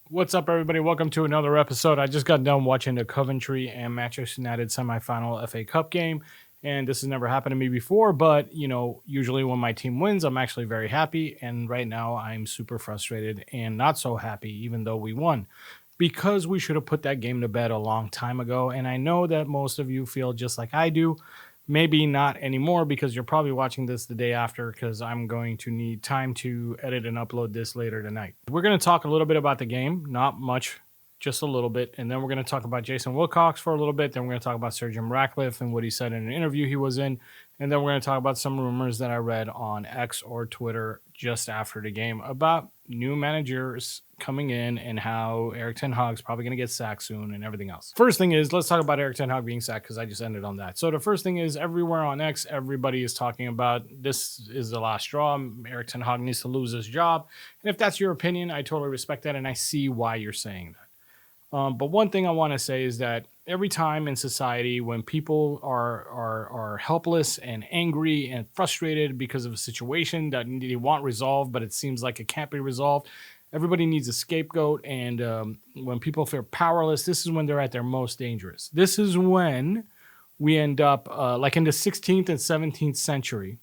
What's up, everybody? Welcome to another episode. I just got done watching the Coventry and Manchester United semifinal FA Cup game, and this has never happened to me before, but, usually when my team wins, I'm actually very happy, and right now I'm super frustrated and not so happy, even though we won, because we should have put that game to bed a long time ago, and I know that most of you feel just like I do. Maybe not anymore because you're probably watching this the day after because I'm going to need time to edit and upload this later tonight. We're going to talk a little bit about the game, not much, just a little bit. And then we're going to talk about Jason Wilcox for a little bit. Then we're going to talk about Sir Jim Ratcliffe and what he said in an interview he was in. And then we're going to talk about some rumors that I read on X or Twitter just after the game about new managers coming in and how Erik ten Hag's probably going to get sacked soon and everything else. First thing is, let's talk about Erik ten Hag being sacked because I just ended on that. So the first thing is, everywhere on X, everybody is talking about this is the last straw. Erik ten Hag needs to lose his job. And if that's your opinion, I totally respect that and I see why you're saying that. But one thing I want to say is that every time in society when people are helpless and angry and frustrated because of a situation that they want resolved, but it seems like it can't be resolved, everybody needs a scapegoat. And when people feel powerless, this is when they're at their most dangerous. This is when we end up, like in the 16th and 17th century,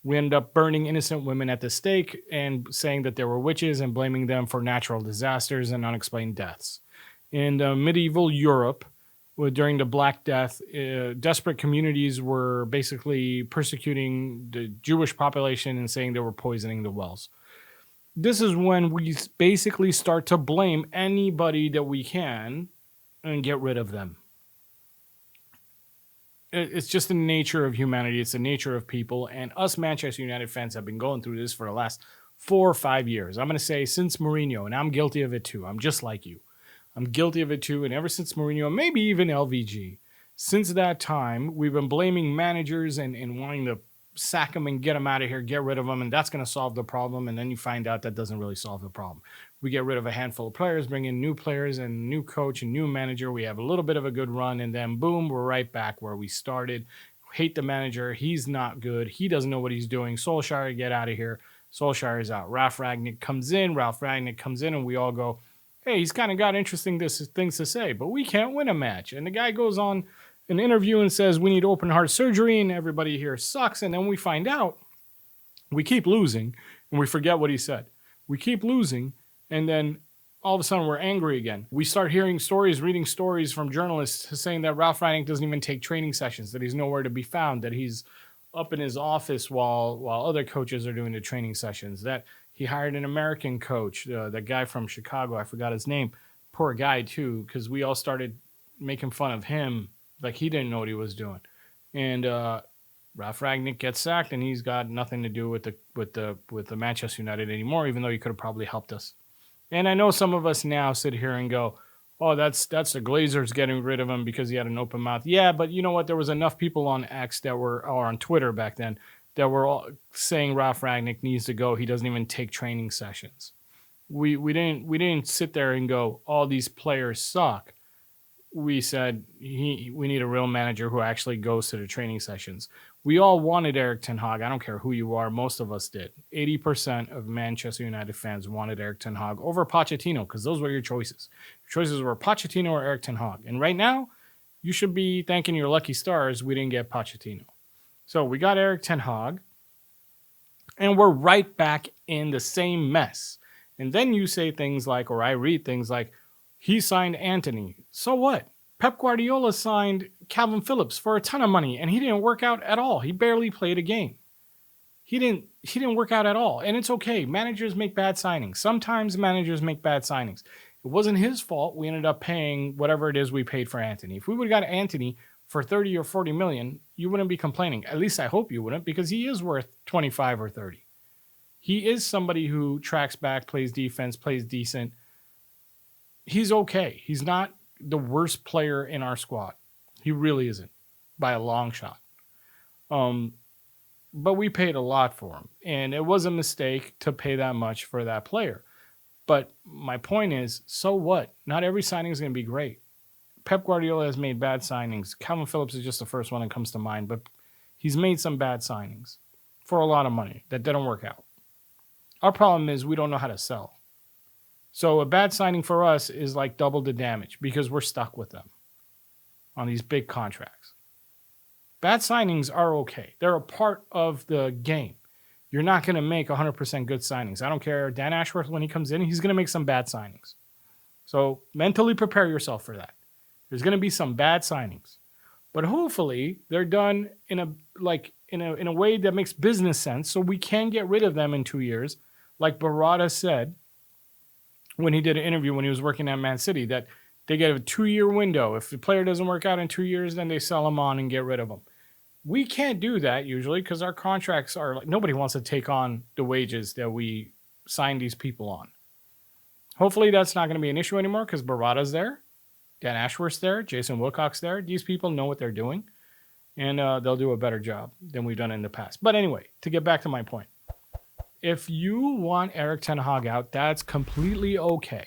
we end up burning innocent women at the stake and saying that they were witches and blaming them for natural disasters and unexplained deaths. In medieval Europe, during the Black Death, desperate communities were basically persecuting the Jewish population and saying they were poisoning the wells. This is when we basically start to blame anybody that we can and get rid of them. It's just the nature of humanity. It's the nature of people. And us Manchester United fans have been going through this for the last 4 or 5 years. I'm going to say since Mourinho, and I'm guilty of it too. I'm just like you. I'm guilty of it too, and ever since Mourinho, maybe even LVG, since that time, we've been blaming managers and wanting to sack them and get them out of here, get rid of them, and that's going to solve the problem, and then you find out that doesn't really solve the problem. We get rid of a handful of players, bring in new players and new coach and new manager. We have a little bit of a good run, and then boom, we're right back where we started. Hate the manager. He's not good. He doesn't know what he's doing. Solskjaer, get out of here. Solskjaer is out. Ralf Rangnick comes in, and we all go, hey, he's kind of got interesting things to say, but we can't win a match. And the guy goes on an interview and says, we need open heart surgery, and everybody here sucks. And then we find out we keep losing, and we forget what he said. We keep losing, and then all of a sudden we're angry again. We start hearing stories, reading stories from journalists saying that Ralf Rangnick doesn't even take training sessions, that he's nowhere to be found, that he's up in his office while other coaches are doing the training sessions, that he hired an American coach, that guy from Chicago. I forgot his name. Poor guy, too, because we all started making fun of him like he didn't know what he was doing. And Ralf Rangnick gets sacked, and he's got nothing to do with the Manchester United anymore, even though he could have probably helped us. And I know some of us now sit here and go, oh, that's the Glazers getting rid of him because he had an open mouth. Yeah, but you know what? There was enough people on X or on Twitter back then that were all saying Ralf Rangnick needs to go. He doesn't even take training sessions. We didn't sit there and go, all these players suck. We said we need a real manager who actually goes to the training sessions. We all wanted Erik ten Hag. I don't care who you are. Most of us did. 80% of Manchester United fans wanted Erik ten Hag over Pochettino because those were your choices. Your choices were Pochettino or Erik ten Hag. And right now, you should be thanking your lucky stars we didn't get Pochettino. So we got Erik ten Hag, and we're right back in the same mess. And then you say things like, or I read things like, he signed Antony. So what? Pep Guardiola signed Calvin Phillips for a ton of money, and he didn't work out at all. He barely played a game. He didn't work out at all, and it's okay. Managers make bad signings. Sometimes managers make bad signings. It wasn't his fault. We ended up paying whatever it is we paid for Antony. If we would have got Antony for 30 or 40 million, you wouldn't be complaining. At least I hope you wouldn't, because he is worth 25 or 30. He is somebody who tracks back, plays defense, plays decent. He's okay. He's not the worst player in our squad. He really isn't, by a long shot. But we paid a lot for him, and it was a mistake to pay that much for that player. But my point is, so what? Not every signing is going to be great. Pep Guardiola has made bad signings. Calvin Phillips is just the first one that comes to mind, but he's made some bad signings for a lot of money that didn't work out. Our problem is we don't know how to sell. So a bad signing for us is like double the damage because we're stuck with them on these big contracts. Bad signings are okay. They're a part of the game. You're not going to make 100% good signings. I don't care. Dan Ashworth, when he comes in, he's going to make some bad signings. So mentally prepare yourself for that. There's going to be some bad signings. But hopefully they're done in a way that makes business sense so we can get rid of them in 2 years. Like Barada said when he did an interview when he was working at Man City, that they get a 2-year window. If the player doesn't work out in 2 years, then they sell him on and get rid of him. We can't do that usually because our contracts are like, nobody wants to take on the wages that we sign these people on. Hopefully that's not going to be an issue anymore because Barada's there, Dan Ashworth's there, Jason Wilcock's there. These people know what they're doing, and they'll do a better job than we've done in the past. But anyway, to get back to my point, if you want Erik ten Hag out, that's completely okay.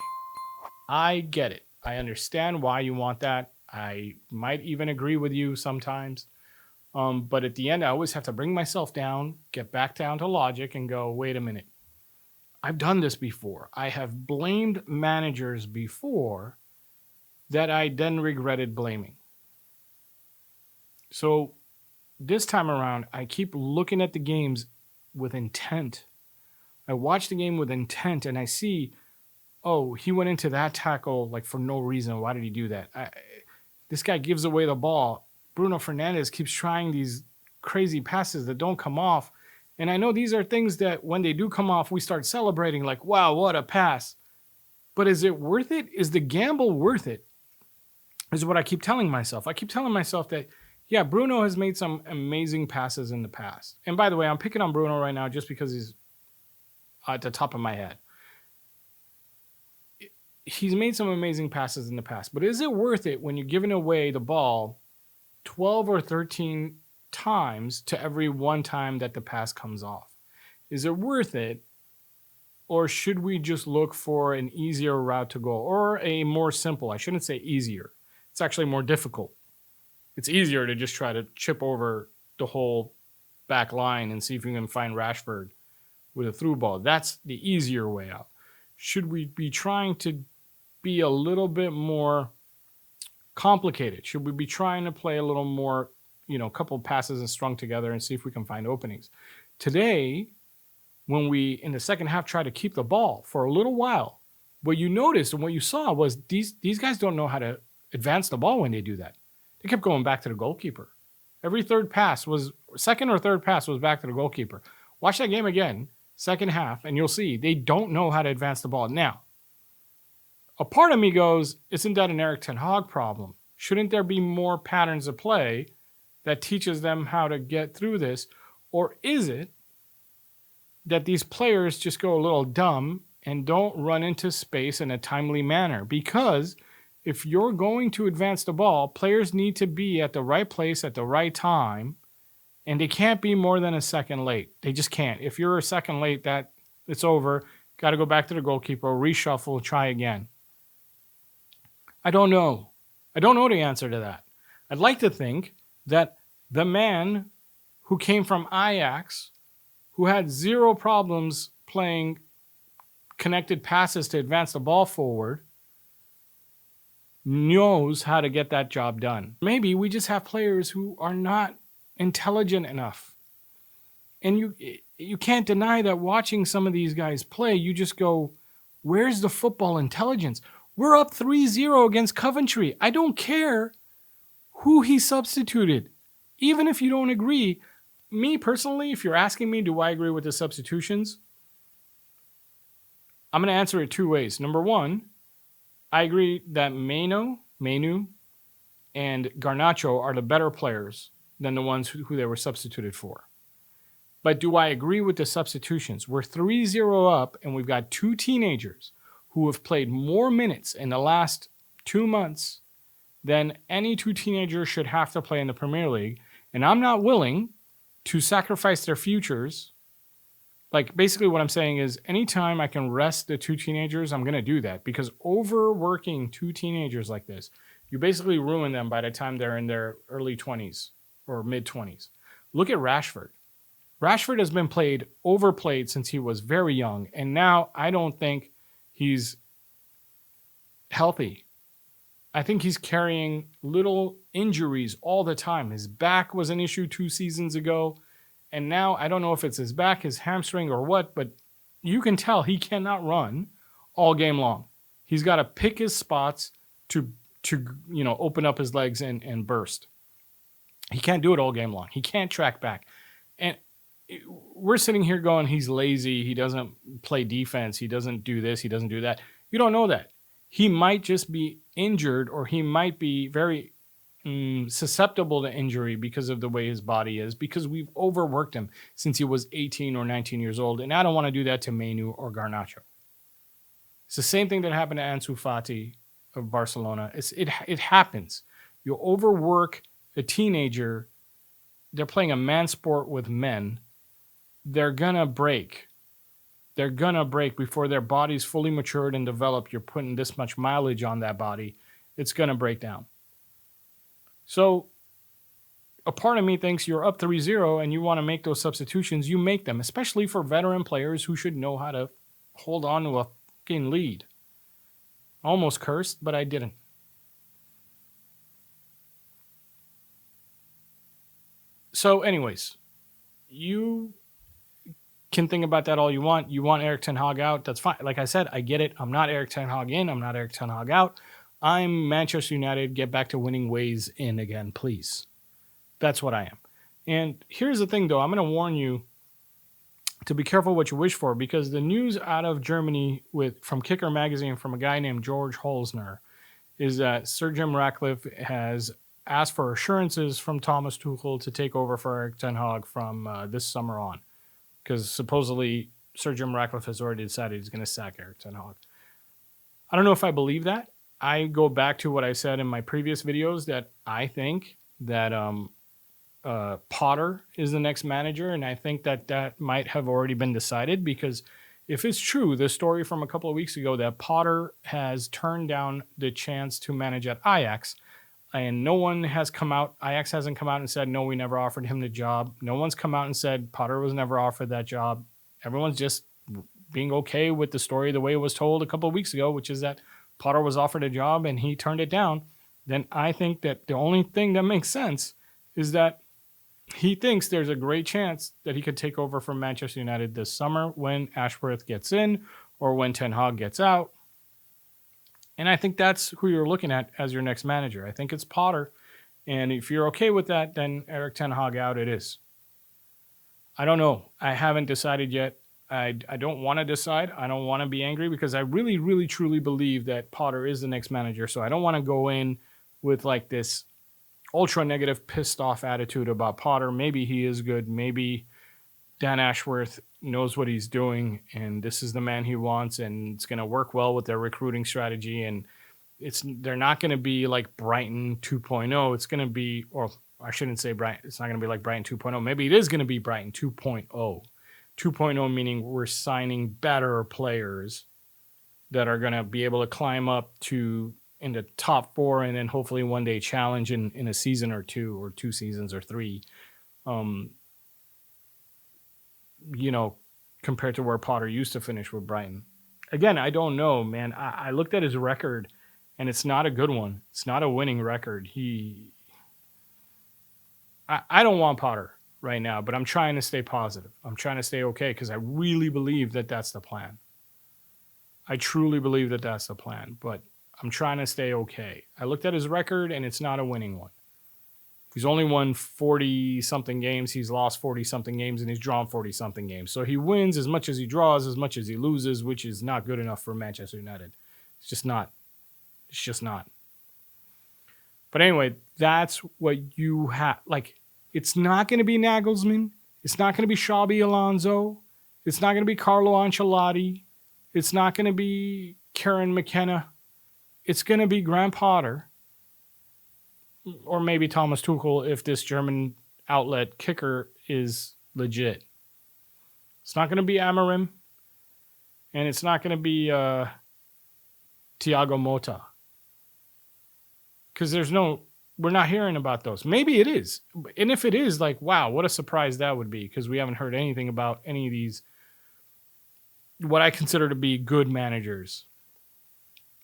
I get it. I understand why you want that. I might even agree with you sometimes. But at the end, I always have to bring myself down, get back down to logic and go, wait a minute. I've done this before. I have blamed managers before that I then regretted blaming. So this time around, I keep looking at the games with intent. I watch the game with intent and I see, oh, he went into that tackle like for no reason. Why did he do that? This guy gives away the ball. Bruno Fernandes keeps trying these crazy passes that don't come off. And I know these are things that when they do come off, we start celebrating like, wow, what a pass. But is it worth it? Is the gamble worth it? Is what I keep telling myself. I keep telling myself that, yeah, Bruno has made some amazing passes in the past. And by the way, I'm picking on Bruno right now just because he's at the top of my head. He's made some amazing passes in the past. But is it worth it when you're giving away the ball 12 or 13 times to every one time that the pass comes off? Is it worth it? Or should we just look for an easier route to goal or a more simple? I shouldn't say easier. It's actually more difficult. It's easier to just try to chip over the whole back line and see if you can find Rashford with a through ball. That's the easier way out. Should we be trying to be a little bit more complicated? Should we be trying to play a little more, a couple of passes and strung together and see if we can find openings? Today, when we, in the second half, try to keep the ball for a little while, what you noticed and what you saw was these guys don't know how to advance the ball when they do that. They kept going back to the goalkeeper. Every second or third pass was back to the goalkeeper. Watch that game again, second half, and you'll see they don't know how to advance the ball. Now, a part of me goes, isn't that an Erik ten Hag problem? Shouldn't there be more patterns of play that teaches them how to get through this? Or is it that these players just go a little dumb and don't run into space in a timely manner? Because if you're going to advance the ball, players need to be at the right place at the right time, and they can't be more than a second late. They just can't. If you're a second late, it's over. Got to go back to the goalkeeper, reshuffle, try again. I don't know. I don't know the answer to that. I'd like to think that the man who came from Ajax, who had zero problems playing connected passes to advance the ball forward, knows how to get that job done. Maybe we just have players who are not intelligent enough. And you can't deny that watching some of these guys play, you just go, where's the football intelligence? We're up 3-0 against Coventry. I don't care who he substituted. Even if you don't agree, me personally, if you're asking me, do I agree with the substitutions? I'm going to answer it two ways. Number one, I agree that Manu, and Garnacho are the better players than the ones who they were substituted for. But do I agree with the substitutions? We're 3-0 up, and we've got two teenagers who have played more minutes in the last 2 months than any two teenagers should have to play in the Premier League. And I'm not willing to sacrifice their futures. Like, basically what I'm saying is anytime I can rest the two teenagers, I'm going to do that. Because overworking two teenagers like this, you basically ruin them by the time they're in their early 20s or mid-20s. Look at Rashford. Rashford has been overplayed since he was very young. And now I don't think he's healthy. I think he's carrying little injuries all the time. His back was an issue 2 seasons ago. And now I don't know if it's his back, his hamstring, or what, but you can tell he cannot run all game long. He's got to pick his spots to open up his legs and burst. He can't do it all game long. He can't track back. And we're sitting here going, he's lazy. He doesn't play defense. He doesn't do this. He doesn't do that. You don't know that. He might just be injured, or he might be very susceptible to injury because of the way his body is, because we've overworked him since he was 18 or 19 years old. And I don't want to do that to Menu or Garnacho. It's the same thing that happened to Ansu Fati of Barcelona. It happens. You overwork a teenager. They're playing a man sport with men. They're going to break. They're going to break before their body's fully matured and developed. You're putting this much mileage on that body. It's going to break down. So a part of me thinks you're up 3-0 and you want to make those substitutions. You make them, especially for veteran players who should know how to hold on to a fucking lead. Almost cursed, but I didn't. So anyways, you can think about that all you want. You want Erik ten Hag out. That's fine. Like I said, I get it. I'm not Erik ten Hag in. I'm not Erik ten Hag out. I'm Manchester United. Get back to winning ways in again, please. That's what I am. And here's the thing, though. I'm going to warn you to be careful what you wish for, because the news out of Germany from Kicker magazine from a guy named George Holzner is that Sir Jim Ratcliffe has asked for assurances from Thomas Tuchel to take over for Erik ten Hag from this summer on, because supposedly Sir Jim Ratcliffe has already decided he's going to sack Erik ten Hag. I don't know if I believe that. I go back to what I said in my previous videos, that I think that Potter is the next manager, and I think that might have already been decided, because if it's true, the story from a couple of weeks ago that Potter has turned down the chance to manage at Ajax, and no one has come out, Ajax hasn't come out and said, no, we never offered him the job. No one's come out and said Potter was never offered that job. Everyone's just being okay with the story the way it was told a couple of weeks ago, which is that Potter was offered a job and he turned it down. Then I think that the only thing that makes sense is that he thinks there's a great chance that he could take over from Manchester United this summer when Ashworth gets in or when Ten Hag gets out. And I think that's who you're looking at as your next manager. I think it's Potter. And if you're okay with that, then Erik ten Hag out it is. I don't know. I haven't decided yet. I don't want to decide. I don't want to be angry, because I really, really, truly believe that Potter is the next manager. So I don't want to go in with like this ultra negative, pissed off attitude about Potter. Maybe he is good. Maybe Dan Ashworth knows what he's doing and this is the man he wants, and it's going to work well with their recruiting strategy. And they're not going to be like Brighton 2.0. It's going to be, or I shouldn't say Brighton. It's not going to be like Brighton 2.0. Maybe it is going to be Brighton 2.0. 2.0 meaning we're signing better players that are going to be able to climb up to in the top 4 and then hopefully one day challenge in a season or 2 or 2 seasons or 3. Compared to where Potter used to finish with Brighton. Again, I don't know, man. I looked at his record and it's not a good one. It's not a winning record. I don't want Potter right now, but I'm trying to stay positive. I'm trying to stay okay, because I really believe that that's the plan. I truly believe that that's the plan, but I'm trying to stay okay. I looked at his record and it's not a winning one. He's only won 40-something games. He's lost 40-something games, and he's drawn 40-something games. So he wins as much as he draws, as much as he loses, which is not good enough for Manchester United. It's just not. It's just not. But anyway, that's what you have. Like, it's not going to be Nagelsmann. It's not going to be Xabi Alonso. It's not going to be Carlo Ancelotti. It's not going to be Kieran McKenna. It's going to be Graham Potter. Or maybe Thomas Tuchel if this German outlet Kicker is legit. It's not going to be Amorim. And it's not going to be Thiago Motta. Because we're not hearing about those. Maybe it is. And if it is, like, wow, what a surprise that would be. Because we haven't heard anything about any of these, what I consider to be good managers.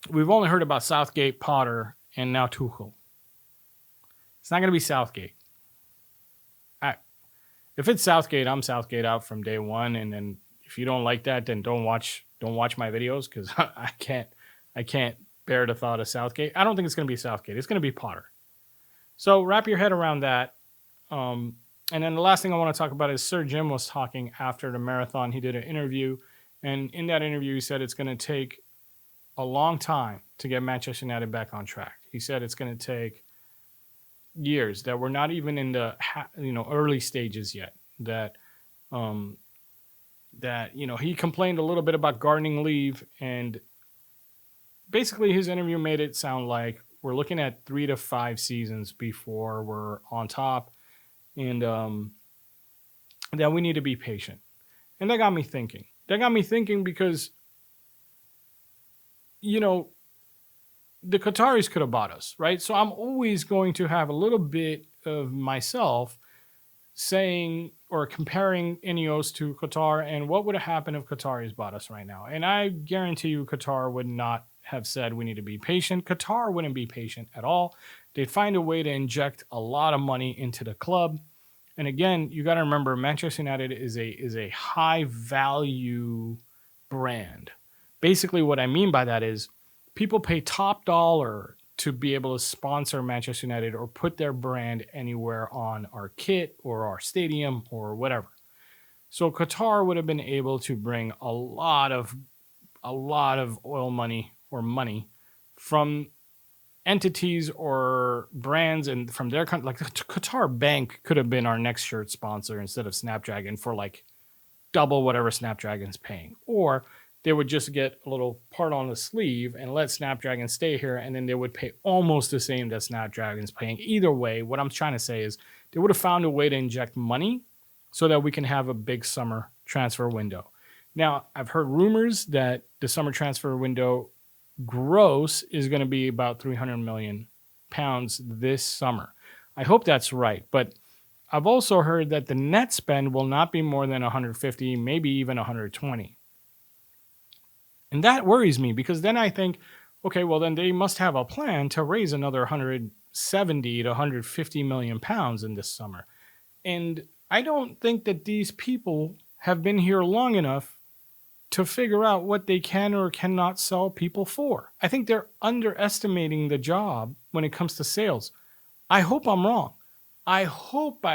we've only heard about Southgate, Potter, and now Tuchel. It's not going to be Southgate. If it's Southgate, I'm Southgate out from day one. And then if you don't like that, then don't watch my videos, because I can't bear the thought of Southgate. I don't think it's going to be Southgate. It's going to be Potter. So wrap your head around that. And then the last thing I want to talk about is Sir Jim was talking after the marathon. He did an interview, and in that interview, he said it's going to take a long time to get Manchester United back on track. He said it's going to take years, that we're not even in the early stages yet. That he complained a little bit about gardening leave, and basically his interview made it sound like we're looking at 3 to 5 seasons before we're on top, and that we need to be patient. And that got me thinking. Because the Qataris could have bought us, right? So I'm always going to have a little bit of myself saying or comparing Ineos to Qatar, and what would have happened if Qataris bought us right now. And I guarantee you Qatar would not have said we need to be patient. Qatar wouldn't be patient at all. They'd find a way to inject a lot of money into the club. And again, you got to remember, Manchester United is a high value brand. Basically, what I mean by that is people pay top dollar to be able to sponsor Manchester United or put their brand anywhere on our kit or our stadium or whatever. So Qatar would have been able to bring a lot of oil money or money from entities or brands and from their country. Like Qatar Bank could have been our next shirt sponsor instead of Snapdragon for like double whatever Snapdragon's paying. Or they would just get a little part on the sleeve and let Snapdragon stay here, and then they would pay almost the same that Snapdragon's paying. Either way, what I'm trying to say is they would have found a way to inject money so that we can have a big summer transfer window. Now, I've heard rumors that the summer transfer window gross is going to be about £300 million this summer. I hope that's right, but I've also heard that the net spend will not be more than 150, maybe even 120. And that worries me, because then I think, okay, well, then they must have a plan to raise another 170 to 150 million pounds in this summer. And I don't think that these people have been here long enough to figure out what they can or cannot sell people for. I think they're underestimating the job when it comes to sales. I hope I'm wrong. I hope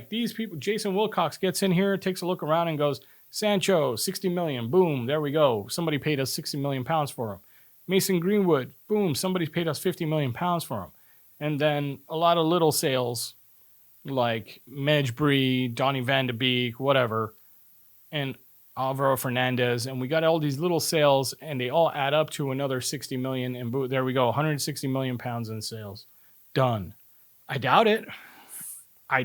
these people, Jason Wilcox gets in here, takes a look around and goes, Sancho, 60 million, boom, there we go. Somebody paid us 60 million pounds for him. Mason Greenwood, boom, somebody paid us 50 million pounds for him. And then a lot of little sales like Medjbri, Donny van de Beek, whatever, and Alvaro Fernandez. And we got all these little sales, and they all add up to another 60 million. And boom, there we go, 160 million pounds in sales. Done. I doubt it. I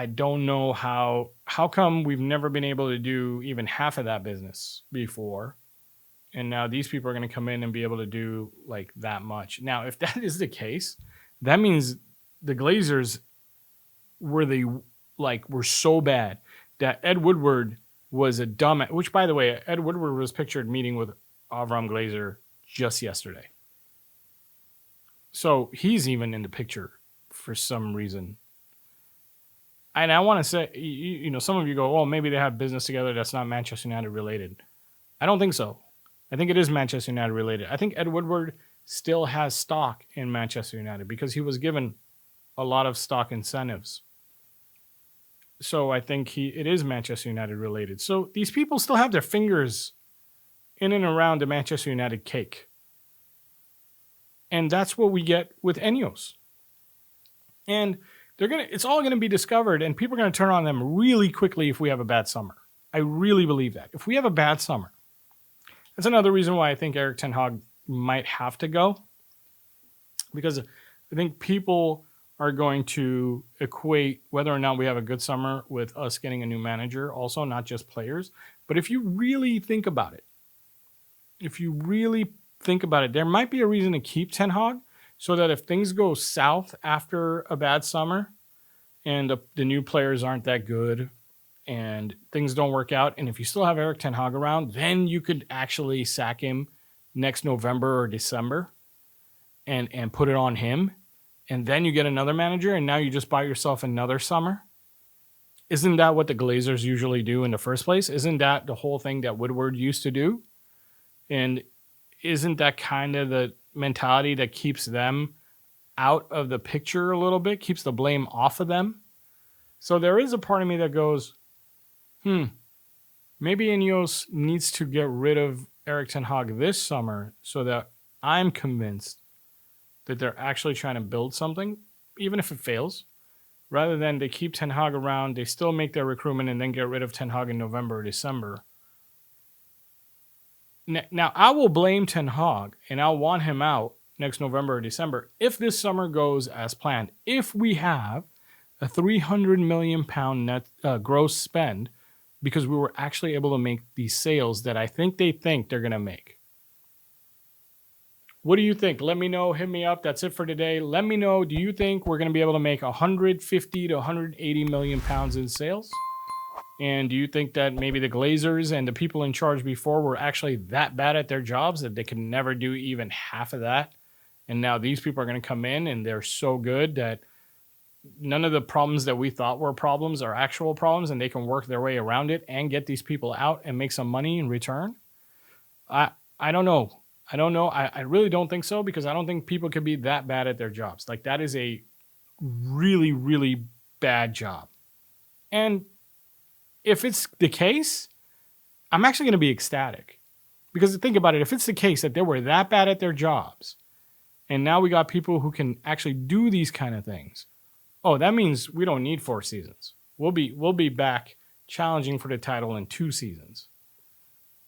don't know how come we've never been able to do even half of that business before. And now these people are going to come in and be able to do like that much. Now, if that is the case, that means the Glazers were so bad that Ed Woodward was a dumbass, which, by the way, Ed Woodward was pictured meeting with Avram Glazer just yesterday. So he's even in the picture for some reason. And I want to say, some of you go, oh, maybe they have business together that's not Manchester United related. I don't think so. I think it is Manchester United related. I think Ed Woodward still has stock in Manchester United because he was given a lot of stock incentives. So I think it is Manchester United related. So these people still have their fingers in and around the Manchester United cake. And that's what we get with Ineos. And it's all going to be discovered, and people are going to turn on them really quickly if we have a bad summer. I really believe that. If we have a bad summer, that's another reason why I think Erik ten Hag might have to go, because I think people are going to equate whether or not we have a good summer with us getting a new manager, also not just players. But if you really think about it, there might be a reason to keep Ten Hag, so that if things go south after a bad summer and the new players aren't that good and things don't work out, and if you still have Erik ten Hag around, then you could actually sack him next November or December and put it on him, and then you get another manager, and now you just buy yourself another summer? Isn't that what the Glazers usually do in the first place? Isn't that the whole thing that Woodward used to do? And isn't that kind of the mentality that keeps them out of the picture a little bit, keeps the blame off of them? So there is a part of me that goes, maybe Ineos needs to get rid of Erik ten Hag this summer so that I'm convinced that they're actually trying to build something, even if it fails, rather than they keep Ten Hag around, they still make their recruitment and then get rid of Ten Hag in November or December. Now, I will blame Ten Hag, and I'll want him out next November or December if this summer goes as planned. If we have a £300 million net gross spend because we were actually able to make these sales that I think they're going to make. What do you think? Let me know. Hit me up. That's it for today. Let me know. Do you think we're going to be able to make 150 to 180 million pounds in sales? And do you think that maybe the Glazers and the people in charge before were actually that bad at their jobs that they could never do even half of that? And now these people are going to come in and they're so good that none of the problems that we thought were problems are actual problems, and they can work their way around it and get these people out and make some money in return? I don't know. I really don't think so, because I don't think people can be that bad at their jobs. Like, that is a really, really bad job. And if it's the case, I'm actually going to be ecstatic. Because think about it. If it's the case that they were that bad at their jobs, and now we got people who can actually do these kind of things, oh, that means we don't need 4 seasons. We'll be back challenging for the title in 2 seasons.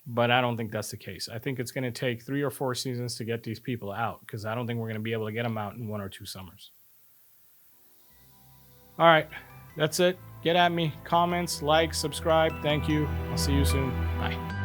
But I don't think that's the case. I think it's going to take 3 or 4 seasons to get these people out, because I don't think we're going to be able to get them out in 1 or 2 summers. All right, that's it. Get at me. Comments, like, subscribe. Thank you. I'll see you soon. Bye.